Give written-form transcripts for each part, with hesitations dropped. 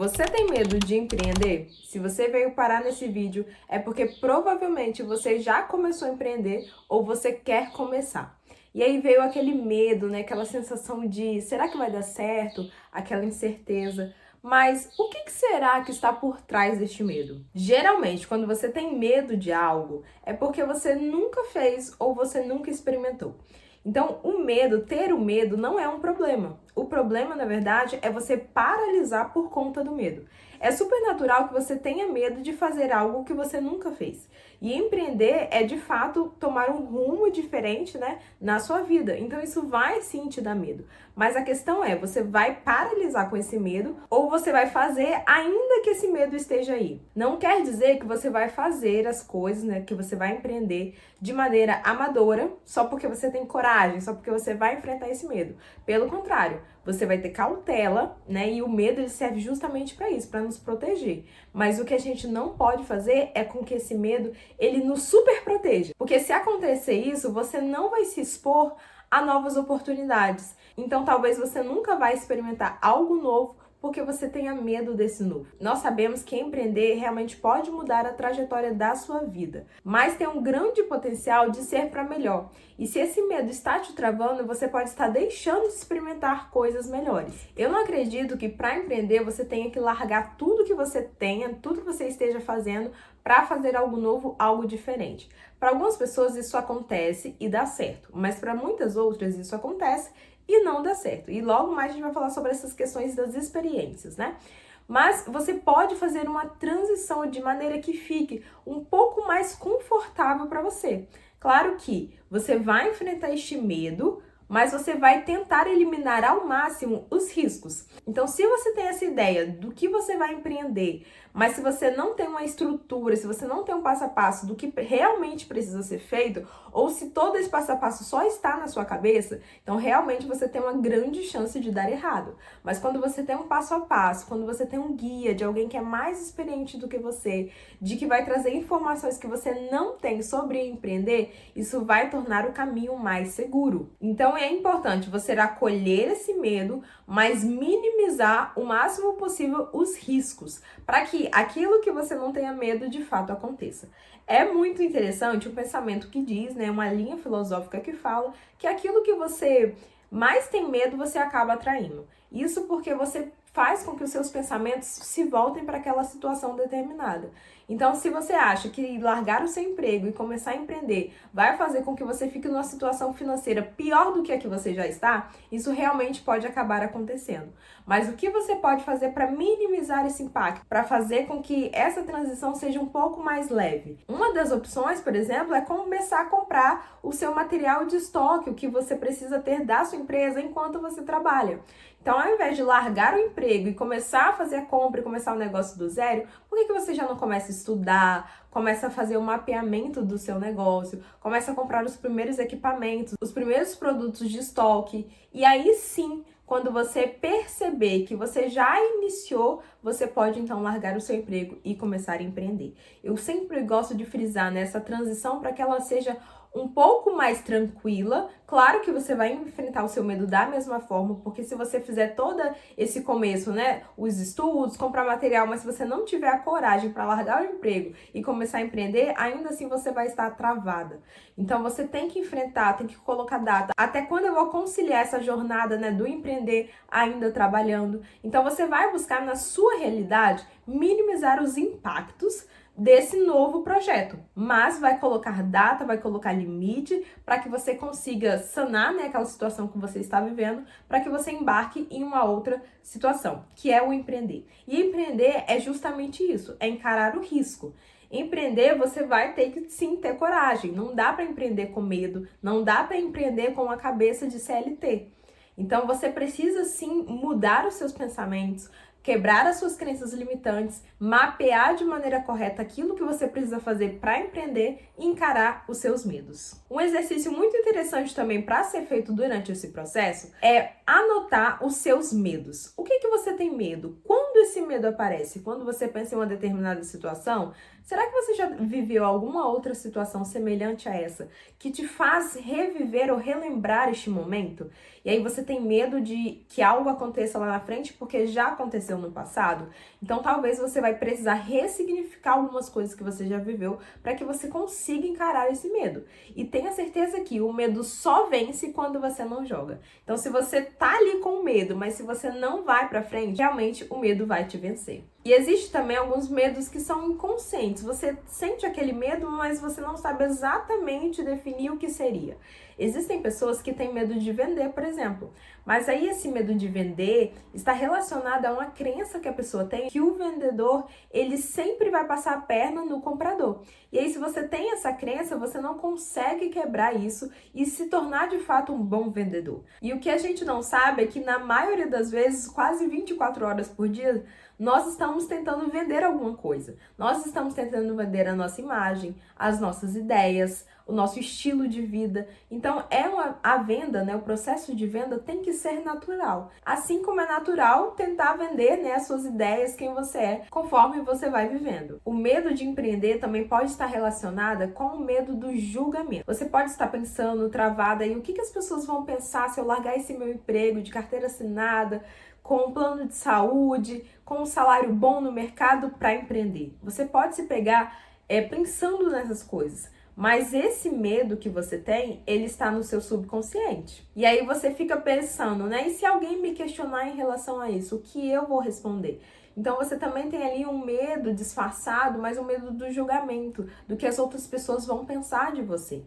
Você tem medo de empreender? Se você veio parar nesse vídeo, é porque provavelmente você já começou a empreender ou você quer começar. E aí veio aquele medo, né? Aquela sensação de será que vai dar certo? Aquela incerteza. Mas o que será que está por trás deste medo? Geralmente, quando você tem medo de algo, é porque você nunca fez ou você nunca experimentou. Então, ter o medo não é um problema. O problema, na verdade, é você paralisar por conta do medo. É super natural que você tenha medo de fazer algo que você nunca fez. E empreender é, de fato, tomar um rumo diferente, né, na sua vida. Então, isso vai sim te dar medo. Mas a questão é, você vai paralisar com esse medo ou você vai fazer ainda que esse medo esteja aí? Não quer dizer que você vai fazer as coisas, né, que você vai empreender de maneira amadora, só porque você tem coragem, só porque você vai enfrentar esse medo. Pelo contrário, você vai ter cautela, né? E o medo ele serve justamente para isso, para nos proteger. Mas o que a gente não pode fazer é com que esse medo ele nos super proteja. Porque se acontecer isso, você não vai se expor a novas oportunidades. Então talvez você nunca vai experimentar algo novo porque você tenha medo desse novo. Nós sabemos que empreender realmente pode mudar a trajetória da sua vida, mas tem um grande potencial de ser para melhor. E se esse medo está te travando, você pode estar deixando de experimentar coisas melhores. Eu não acredito que para empreender você tenha que largar tudo que você tenha, tudo que você esteja fazendo para fazer algo novo, algo diferente. Para algumas pessoas isso acontece e dá certo, mas para muitas outras isso acontece e não dá certo. E logo mais a gente vai falar sobre essas questões das experiências, né? Mas você pode fazer uma transição de maneira que fique um pouco mais confortável para você. Claro que você vai enfrentar este medo, mas você vai tentar eliminar ao máximo os riscos. Então, se você tem essa ideia do que você vai empreender, mas se você não tem uma estrutura, se você não tem um passo a passo do que realmente precisa ser feito, ou se todo esse passo a passo só está na sua cabeça, então realmente você tem uma grande chance de dar errado. Mas quando você tem um passo a passo, quando você tem um guia de alguém que é mais experiente do que você, de que vai trazer informações que você não tem sobre empreender, isso vai tornar o caminho mais seguro. Então é importante você acolher esse medo, mas minimizar o máximo possível os riscos, para que aquilo que você não tenha medo de fato aconteça. É muito interessante o pensamento que diz, né, uma linha filosófica que fala que aquilo que você mais tem medo, você acaba atraindo. Isso porque você faz com que os seus pensamentos se voltem para aquela situação determinada. Então, se você acha que largar o seu emprego e começar a empreender vai fazer com que você fique numa situação financeira pior do que a que você já está, isso realmente pode acabar acontecendo. Mas o que você pode fazer para minimizar esse impacto, para fazer com que essa transição seja um pouco mais leve? Uma das opções, por exemplo, é começar a comprar o seu material de estoque, o que você precisa ter da sua empresa enquanto você trabalha. Então, ao invés de largar o emprego e começar a fazer a compra e começar o negócio do zero, por que você já não começa a estudar, começa a fazer o mapeamento do seu negócio, começa a comprar os primeiros equipamentos, os primeiros produtos de estoque, e aí sim, quando você perceber que você já iniciou, você pode então largar o seu emprego e começar a empreender. Eu sempre gosto de frisar nessa transição para que ela seja um pouco mais tranquila. Claro que você vai enfrentar o seu medo da mesma forma, porque se você fizer todo esse começo, né, os estudos, comprar material, mas se você não tiver a coragem para largar o emprego e começar a empreender, ainda assim você vai estar travada. Então você tem que enfrentar, tem que colocar data. Até quando eu vou conciliar essa jornada, né, do empreender ainda trabalhando? Então você vai buscar na sua realidade minimizar os impactos desse novo projeto, mas vai colocar data, vai colocar limite para que você consiga sanar, né, aquela situação que você está vivendo, para que você embarque em uma outra situação, que é o empreender. E empreender é justamente isso, é encarar o risco. Empreender, você vai ter que sim ter coragem. Não dá para empreender com medo, não dá para empreender com a cabeça de CLT. Então você precisa sim mudar os seus pensamentos, quebrar as suas crenças limitantes, mapear de maneira correta aquilo que você precisa fazer para empreender e encarar os seus medos. Um exercício muito interessante também para ser feito durante esse processo é anotar os seus medos. O que você tem medo? Quando esse medo aparece? Quando você pensa em uma determinada situação, será que você já viveu alguma outra situação semelhante a essa que te faz reviver ou relembrar este momento? E aí você tem medo de que algo aconteça lá na frente porque já aconteceu no passado? Então talvez você vai precisar ressignificar algumas coisas que você já viveu para que você consiga encarar esse medo. E tenha certeza que o medo só vence quando você não joga. Então se você tá ali com medo, mas se você não vai para frente, realmente o medo vai te vencer. E existe também alguns medos que são inconscientes. Você sente aquele medo, mas você não sabe exatamente definir o que seria. Existem pessoas que têm medo de vender, por exemplo. Mas aí esse medo de vender está relacionado a uma crença que a pessoa tem, que o vendedor, ele sempre vai passar a perna no comprador. E aí se você tem essa crença, você não consegue quebrar isso e se tornar de fato um bom vendedor. E o que a gente não sabe é que na maioria das vezes, quase 24 horas por dia, nós estamos tentando vender alguma coisa. Nós estamos tentando vender a nossa imagem, as nossas ideias, o nosso estilo de vida. Então, a venda, né, o processo de venda tem que ser natural. Assim como é natural tentar vender, né, as suas ideias, quem você é, conforme você vai vivendo. O medo de empreender também pode estar relacionada com o medo do julgamento. Você pode estar pensando, travada, e o que as pessoas vão pensar se eu largar esse meu emprego de carteira assinada, com um plano de saúde, com um salário bom no mercado para empreender. Você pode se pegar pensando nessas coisas, mas esse medo que você tem, ele está no seu subconsciente. E aí você fica pensando, né? E se alguém me questionar em relação a isso, o que eu vou responder? Então você também tem ali um medo disfarçado, mas um medo do julgamento, do que as outras pessoas vão pensar de você.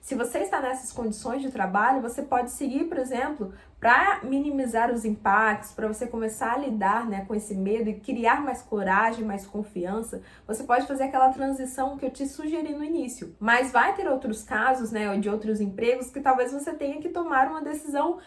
Se você está nessas condições de trabalho, você pode seguir, por exemplo, para minimizar os impactos, para você começar a lidar, né, com esse medo e criar mais coragem, mais confiança, você pode fazer aquela transição que eu te sugeri no início. Mas vai ter outros casos, né, de outros empregos que talvez você tenha que tomar uma decisão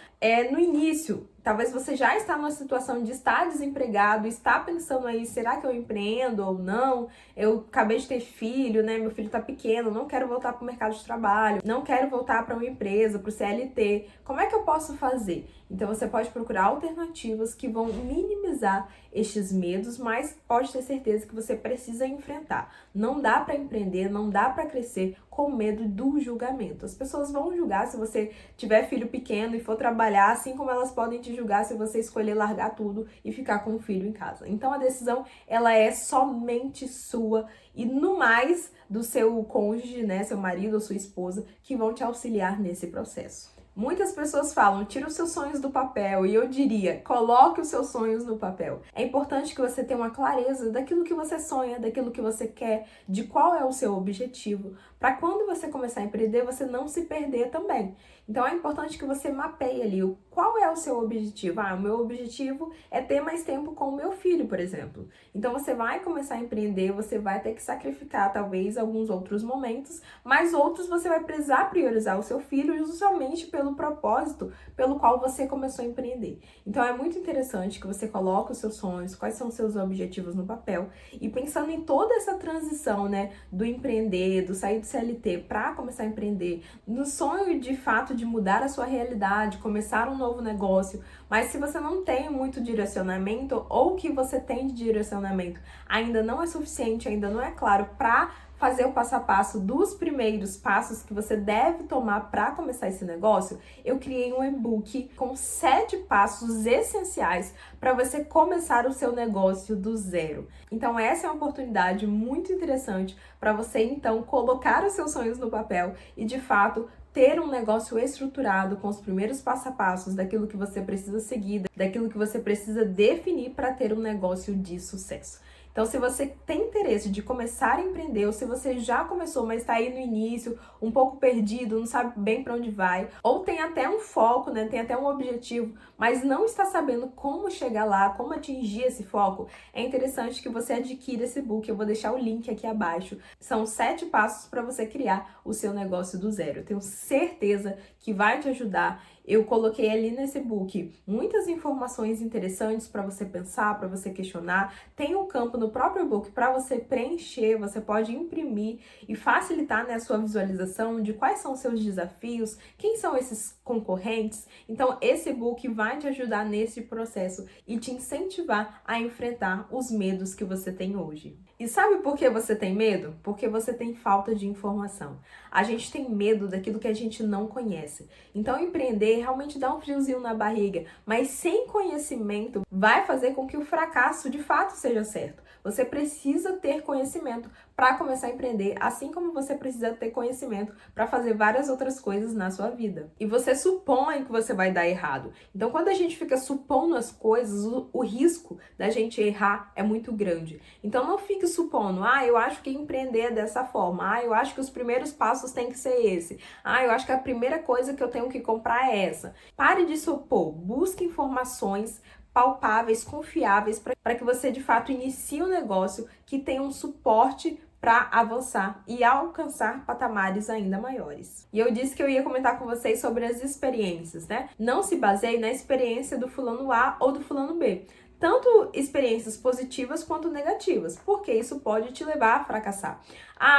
no início. Talvez você já está numa situação de estar desempregado, está pensando aí, será que eu empreendo ou não? Eu acabei de ter filho, né? Meu filho está pequeno, não quero voltar para o mercado de trabalho, não quero voltar para uma empresa, para o CLT. Como é que eu posso fazer? Então você pode procurar alternativas que vão minimizar estes medos, mas pode ter certeza que você precisa enfrentar. Não dá para empreender, não dá para crescer com medo do julgamento. As pessoas vão julgar se você tiver filho pequeno e for trabalhar, assim como elas podem te julgar se você escolher largar tudo e ficar com o filho em casa. Então a decisão, ela é somente sua e no mais do seu cônjuge, né, seu marido ou sua esposa, que vão te auxiliar nesse processo. Muitas pessoas falam, tira os seus sonhos do papel, e eu diria, coloque os seus sonhos no papel. É importante que você tenha uma clareza daquilo que você sonha, daquilo que você quer, de qual é o seu objetivo, para quando você começar a empreender, você não se perder também. Então é importante que você mapeie ali qual é o seu objetivo. O meu objetivo é ter mais tempo com o meu filho, por exemplo. Então você vai começar a empreender, você vai ter que sacrificar talvez alguns outros momentos, mas outros você vai precisar priorizar o seu filho justamente pelo propósito pelo qual você começou a empreender. Então é muito interessante que você coloque os seus sonhos, quais são os seus objetivos no papel e pensando em toda essa transição, né, do empreender, do sair do CLT para começar a empreender, no sonho de fato de mudar a sua realidade, começar um novo negócio, mas se você não tem muito direcionamento ou o que você tem de direcionamento ainda não é suficiente, ainda não é claro para fazer o passo a passo dos primeiros passos que você deve tomar para começar esse negócio, eu criei um e-book com 7 passos essenciais para você começar o seu negócio do zero. Então essa é uma oportunidade muito interessante para você então colocar os seus sonhos no papel e de fato ter um negócio estruturado com os primeiros passo a passos daquilo que você precisa seguir, daquilo que você precisa definir para ter um negócio de sucesso. Então, se você tem interesse de começar a empreender, ou se você já começou, mas está aí no início, um pouco perdido, não sabe bem para onde vai, ou tem até um foco, né, tem até um objetivo, mas não está sabendo como chegar lá, como atingir esse foco, é interessante que você adquira esse book. Eu vou deixar o link aqui abaixo. São 7 passos para você criar o seu negócio do zero. Eu tenho certeza que vai te ajudar. Eu coloquei ali nesse book muitas informações interessantes para você pensar, para você questionar. Tem um campo no próprio e-book para você preencher, você pode imprimir e facilitar, né, a sua visualização de quais são os seus desafios, quem são esses concorrentes. Então, esse e-book vai te ajudar nesse processo e te incentivar a enfrentar os medos que você tem hoje. E sabe por que você tem medo? Porque você tem falta de informação. A gente tem medo daquilo que a gente não conhece. Então, empreender realmente dá um friozinho na barriga, mas sem conhecimento vai fazer com que o fracasso de fato seja certo. Você precisa ter conhecimento para começar a empreender, assim como você precisa ter conhecimento para fazer várias outras coisas na sua vida. E você supõe que você vai dar errado. Então, quando a gente fica supondo as coisas, o risco da gente errar é muito grande. Então, não fique supondo, eu acho que empreender é dessa forma, eu acho que os primeiros passos têm que ser esse, eu acho que a primeira coisa que eu tenho que comprar é essa. Pare de supor, busque informações palpáveis, confiáveis, para que você de fato inicie um negócio que tenha um suporte para avançar e alcançar patamares ainda maiores. E eu disse que eu ia comentar com vocês sobre as experiências, né? Não se baseie na experiência do fulano A ou do fulano B. Tanto experiências positivas quanto negativas, porque isso pode te levar a fracassar.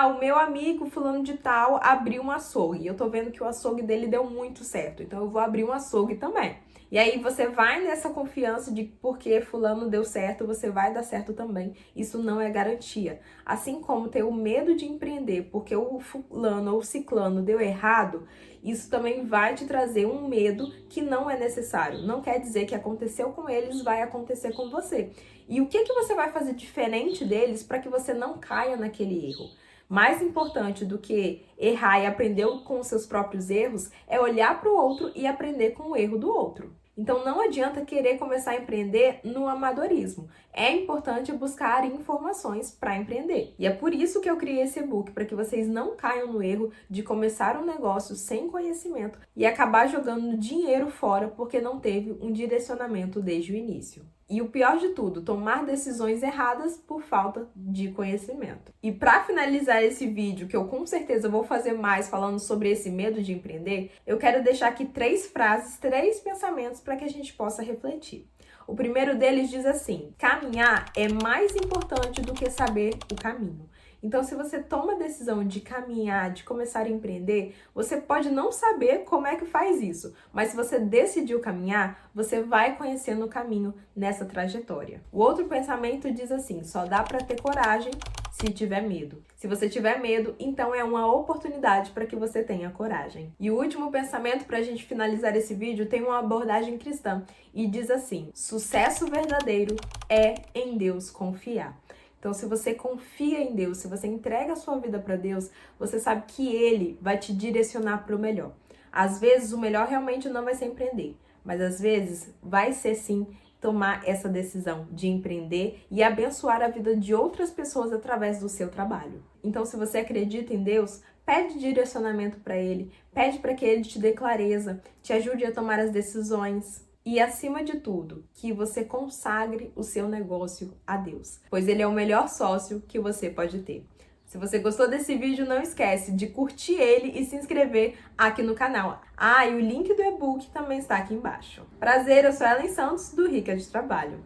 O meu amigo fulano de tal abriu um açougue, eu tô vendo que o açougue dele deu muito certo, então eu vou abrir um açougue também. E aí você vai nessa confiança de porque fulano deu certo, você vai dar certo também. Isso não é garantia. Assim como ter o medo de empreender porque o fulano ou o ciclano deu errado, isso também vai te trazer um medo que não é necessário. Não quer dizer que aconteceu com eles, vai acontecer com você. E o que você vai fazer diferente deles para que você não caia naquele erro? Mais importante do que errar e aprender com os seus próprios erros é olhar para o outro e aprender com o erro do outro. Então não adianta querer começar a empreender no amadorismo. É importante buscar informações para empreender. E é por isso que eu criei esse e-book, para que vocês não caiam no erro de começar um negócio sem conhecimento e acabar jogando dinheiro fora porque não teve um direcionamento desde o início. E o pior de tudo, tomar decisões erradas por falta de conhecimento. E para finalizar esse vídeo, que eu com certeza vou fazer mais falando sobre esse medo de empreender, eu quero deixar aqui 3 frases, 3 pensamentos para que a gente possa refletir. O primeiro deles diz assim: caminhar é mais importante do que saber o caminho. Então, se você toma a decisão de caminhar, de começar a empreender, você pode não saber como é que faz isso, mas se você decidiu caminhar, você vai conhecendo o caminho nessa trajetória. O outro pensamento diz assim: só dá para ter coragem se tiver medo. Se você tiver medo, então é uma oportunidade para que você tenha coragem. E o último pensamento para a gente finalizar esse vídeo tem uma abordagem cristã e diz assim: sucesso verdadeiro é em Deus confiar. Então, se você confia em Deus, se você entrega a sua vida para Deus, você sabe que Ele vai te direcionar para o melhor. Às vezes, o melhor realmente não vai ser empreender, mas às vezes vai ser sim tomar essa decisão de empreender e abençoar a vida de outras pessoas através do seu trabalho. Então, se você acredita em Deus, pede direcionamento para Ele, pede para que Ele te dê clareza, te ajude a tomar as decisões. E, acima de tudo, que você consagre o seu negócio a Deus, pois Ele é o melhor sócio que você pode ter. Se você gostou desse vídeo, não esquece de curtir ele e se inscrever aqui no canal. E o link do e-book também está aqui embaixo. Prazer, eu sou Ellen Santos, do Rica de Trabalho.